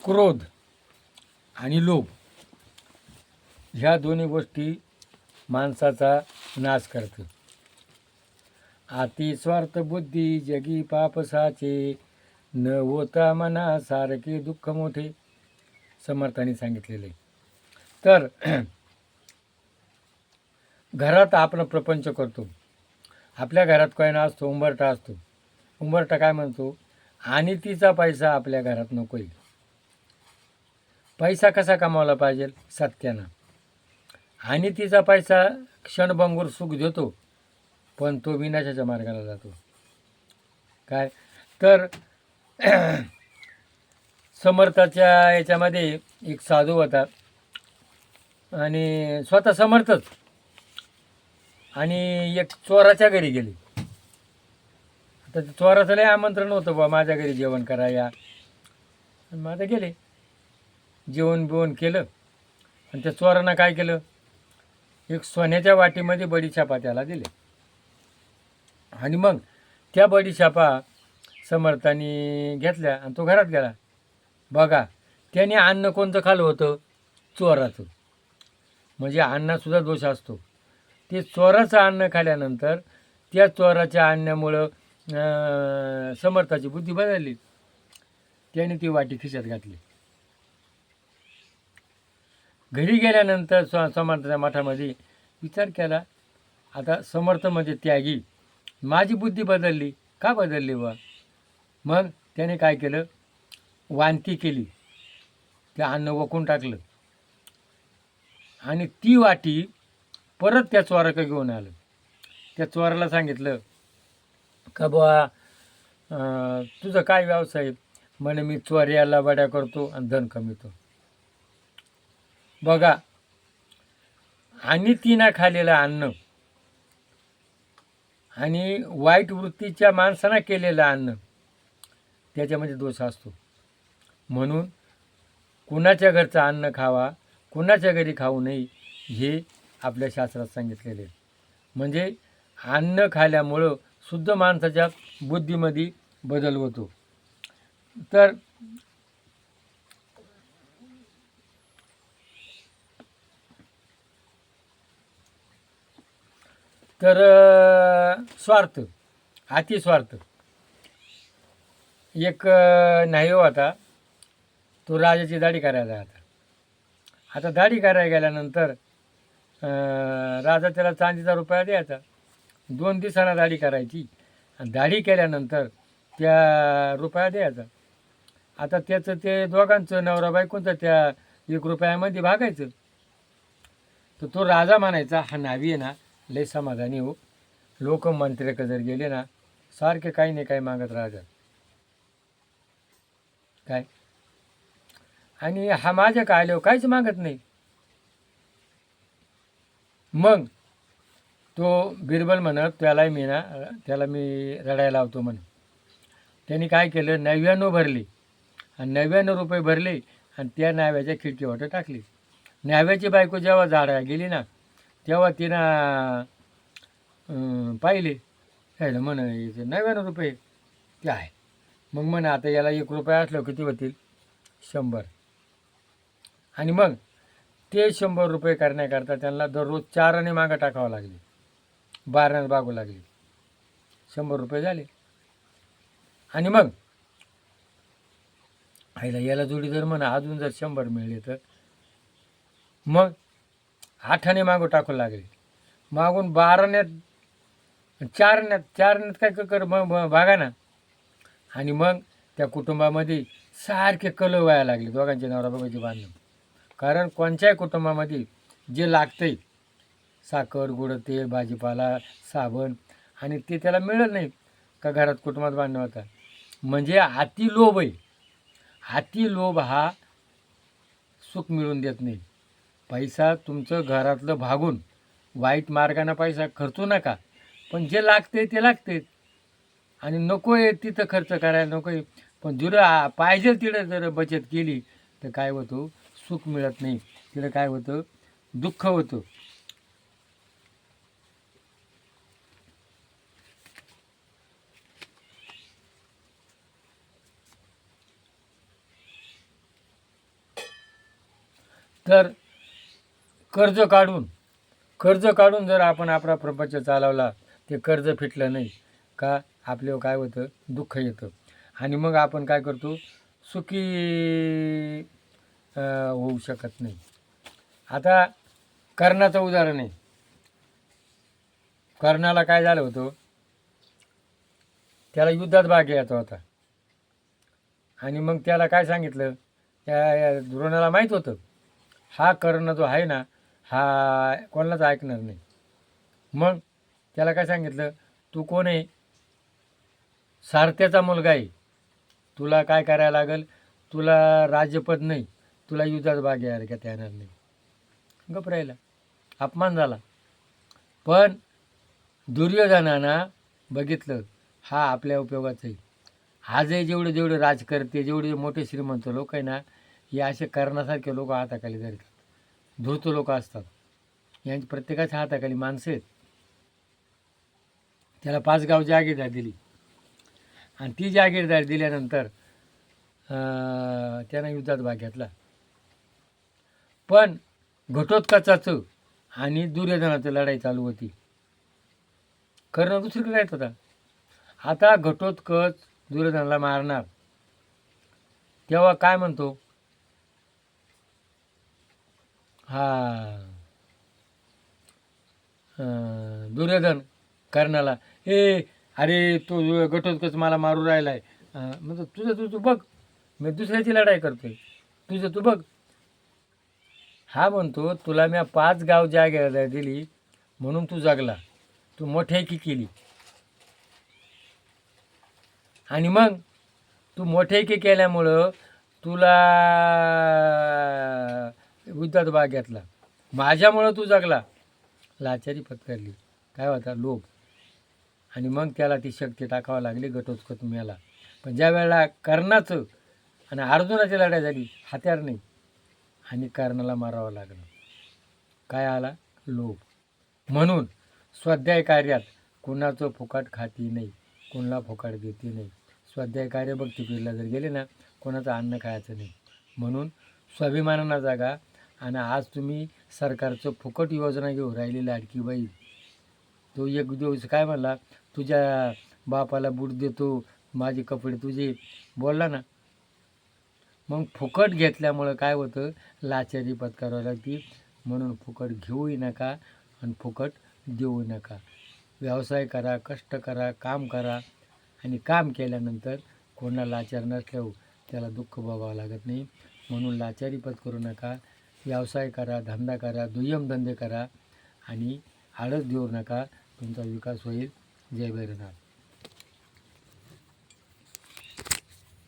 क्रोध आणि लोभ ह्या दोन्ही गोष्टी माणसाचा नाश करतात. अति स्वार्थ बुद्धी जगी पापसाचे, न होता मना सारखे दुःख मोठे, समर्थांनी सांगितलेले. तर घरात आपण प्रपंच करतो. आपल्या घरात कोयना असतो, उंबरठा असतो. उंबरठा काय म्हणतो, आणि तिचा पैसा आपल्या घरात नकोय. पैसा कसा कमावला पाहिजे? सत्यानं. आणि तिचा पैसा क्षणभंगूर सुख देतो, पण तो विनाशाच्या मार्गाला जातो. काय तर समर्थाच्या याच्यामध्ये एक साधू होता, आणि स्वतः समर्थच, आणि एक चोराच्या घरी गेले. आता चोराचं लय आमंत्रण होतं, बा माझ्या घरी जेवण करा या. मग आता गेले, जेवण बिवण केलं. आणि त्या चोरानं काय केलं, एक सोन्याच्या वाटीमध्ये बडीशापा त्याला दिले. आणि मग त्या बडीशापा समर्थाने घेतल्या आणि तो घरात गेला. बघा, त्याने अन्न कोणतं खाल्लं होतं? चोराचं. म्हणजे अन्नातसुद्धा दोष असतो. ते चोराचं अन्न खाल्ल्यानंतर त्या चोराच्या अन्नामुळं समर्थाची बुद्धी बदलली. त्याने ती वाटी खिशात घातली. घरी गेल्यानंतर समर्थाच्या मठामध्ये विचार केला, आता समर्थ म्हणजे त्यागी, माझी बुद्धी बदलली. का बदलली बा? मग त्याने काय केलं, वांती केली, ते अन्न वकून टाकलं, आणि ती वाटी परत त्या चोराकडे घेऊन आलं. त्या चोराला सांगितलं का बुवा, तुझं काय व्यवसाय? म्हणे मी चोऱ्याला बड्या करतो आणि धन कमीतो. बघा, आणि तिनं खाल्लेलं अन्न आणि वाईट वृत्तीच्या माणसानं केलेलं अन्न, त्याच्यामध्ये दोष असतो. म्हणून कुणाच्या घरचं अन्न खावा, कुणाच्या घरी खाऊ नये, हे आपल्या शास्त्रात सांगितलेले. म्हणजे अन्न खाल्ल्यामुळं शुद्ध माणसाच्या बुद्धीमध्ये बदल होतो. तर तर स्वार्थ, अतिस्वार्थ. एक नाही होता, तो राजाची दाढी करायला आता. आता दाढी करायला गेल्यानंतर राजा त्याला चांदीचा रुपया द्यायचा. 2 दिवसांना दाढी करायची, आणि दाढी केल्यानंतर त्या रुपया द्यायचा. आता त्याचं ते दोघांचं नवरा बायकोंचं त्या 1 रुपयामध्ये भागायचं. तर तो राजा म्हणायचा, हा नावी आहे ना लय समाधानी हो, लोक मंत्र्याकडे जर गेले ना सारखे काही नाही काही मागत राहतात काय, आणि हा माझ्या काय आलो काहीच मागत नाही. मग तो बिरबल म्हणत, त्याला मी रडायला लावतो म्हणे. त्यांनी काय केलं, 99 भरले, आणि 99 रुपये भरले, आणि त्या नाव्याच्या खिडकीवाटं टाकली. नाव्याची बायको जेव्हा झाडा गेली ना, तेव्हा तिनं पाहिले, यायला म्हण 99 रुपये ते आहे. मग म्हण आता याला 1 रुपया असलं किती होतील? 100. आणि मग ते 100 रुपये करण्याकरता त्यांना दररोज 4 आणे मागं टाकावं लागले, 12 बागू लागली. 100 रुपये झाले. आणि मग आईला याला जोडी जर म्हणा अजून जर 100 मिळले तर मग 8 आणे मागं टाकू लागले. मागून 12 4 काय कर भागा ना. आणि मग त्या कुटुंबामध्ये सारखे कलह व्हायला लागले, दोघांचे नवरा बाबाचे भांडणं. कारण कोणत्याही कुटुंबामध्ये जे लागतंय, साखर गुळ तेल भाजीपाला साबण, आणि ते त्याला मिळत नाही का घरात कुटुंबात भांडणं होतात. म्हणजे अति लोभ आहे. अति लोभ हा सुख मिळवून देत नाही. पैसा तुमचं घरातलं भागून वाईट मार्गाने पैसा खर्चू नका, पण जे लागते ते लागते. आणि नको आहे तिथं खर्च करायला नको आहे, पण जिथं पाहिजे तिथं जर बचत केली तर काय होतं, सुख मिळत नाही, तिथं काय होतं, दुःख होतं. तर कर्ज काढून जर आपण आपला प्रपंच चालवला, ते कर्ज फिटलं नाही का आपल्यावर काय होतं, दुःख येतं. आणि मग आपण काय करतो, सुखी होऊ शकत नाही. आता कर्णाचं उदाहरण आहे. कर्णाला काय झालं होतं, त्याला युद्धात भाग घ्यायचा होता. आणि मग त्याला काय सांगितलं, त्या द्रोणाला माहीत होतं हा कर्ण जो आहे ना, हा कोणालाच ऐकणार नाही. मग त्याला काय सांगितलं, तू कोण आहे, सारथ्याचा मुलगा आहे, तुला काय करायला लागेल, तुला राज्यपद नाही, तुला युद्धात भाग घ्यायला घेता येणार नाही. गप राहिला, अपमान झाला. पण दुर्योधनानं बघितलं हा आपल्या उपयोगाचं आहे. आजही जेवढे जेवढे राजकर्ते, जेवढे मोठे श्रीमंत लोक आहे ना, हे असे कर्णासारखे लोक हाताखाली धरतात, धूर्त लोक असतात. यांची प्रत्येकाच्या हाताखाली माणसं आहेत. त्याला 5 गाव जागीरदार दिली, आणि ती जागीरदार दिल्यानंतर त्यानं युद्धात भाग घेतला. पण घटोत्कचाचं आणि दुर्योधनाचं लढाई चालू होती. कर्ण दुसरीकडे राहत होता. आता घटोत्कच दुर्योधनाला मारणार, तेव्हा काय म्हणतो, दुर्योधन कर्णाला, अरे तो घटोत्कच मला मारू राहिलाय, म्हणजे तुझं तू बघ, मी दुसऱ्याची लढाई करतोय, तुझं तू बघ. हा म्हणतो, तुला मी 5 गाव जागीरदार दिली म्हणून तू जगला, तू मोठ्याकी केली, आणि मग तू मोठ्याकी केल्यामुळं तुला युद्धात भाग घेतला, माझ्यामुळं तू जगला. लाचारी पत्करली, काय होता, लोभ. आणि मग त्याला ती शक्ती टाकावं लागली, घटोत्कच मेला. पण ज्या वेळेला कर्णाचं आणि अर्जुनाची लढाई झाली, हत्यार नाही, आणि कर्णाला मारावं लागलं. काय आला, लोभ. म्हणून स्वाध्याय कार्यात कुणाचं फुकट खाती नाही, कुणाला फुकट देते नाही. स्वाध्याय कार्य भक्तीपीठला जर गेले ना, कोणाचं अन्न खायचं नाही. म्हणून स्वाभिमानानं जागा. आणि आज तुम्ही सरकारचं फुकट योजना घेऊन राहिली, लाडकी बाई. तो एक दिवस काय म्हणला, तुझ्या बापाला बूट देतो, माझे कपडे तुझे, बोलला ना. मग फुकट घेतल्यामुळं काय होतं, लाचारी पत्करावी लागती. म्हणून फुकट घेऊही नका आणि फुकट देऊ नका. व्यवसाय करा, कष्ट करा, काम करा, आणि काम केल्यानंतर कोणाला लाचार नसल्यावर त्याला दुःख भोगावं लागत नाही. म्हणून लाचारी पत्करू नका. व्यवसाय करा, धंदा करा, दुय्यम धंदे करा, आणि आळस देऊ नका. तुमचा विकास होईल. जय भैरवनाथ.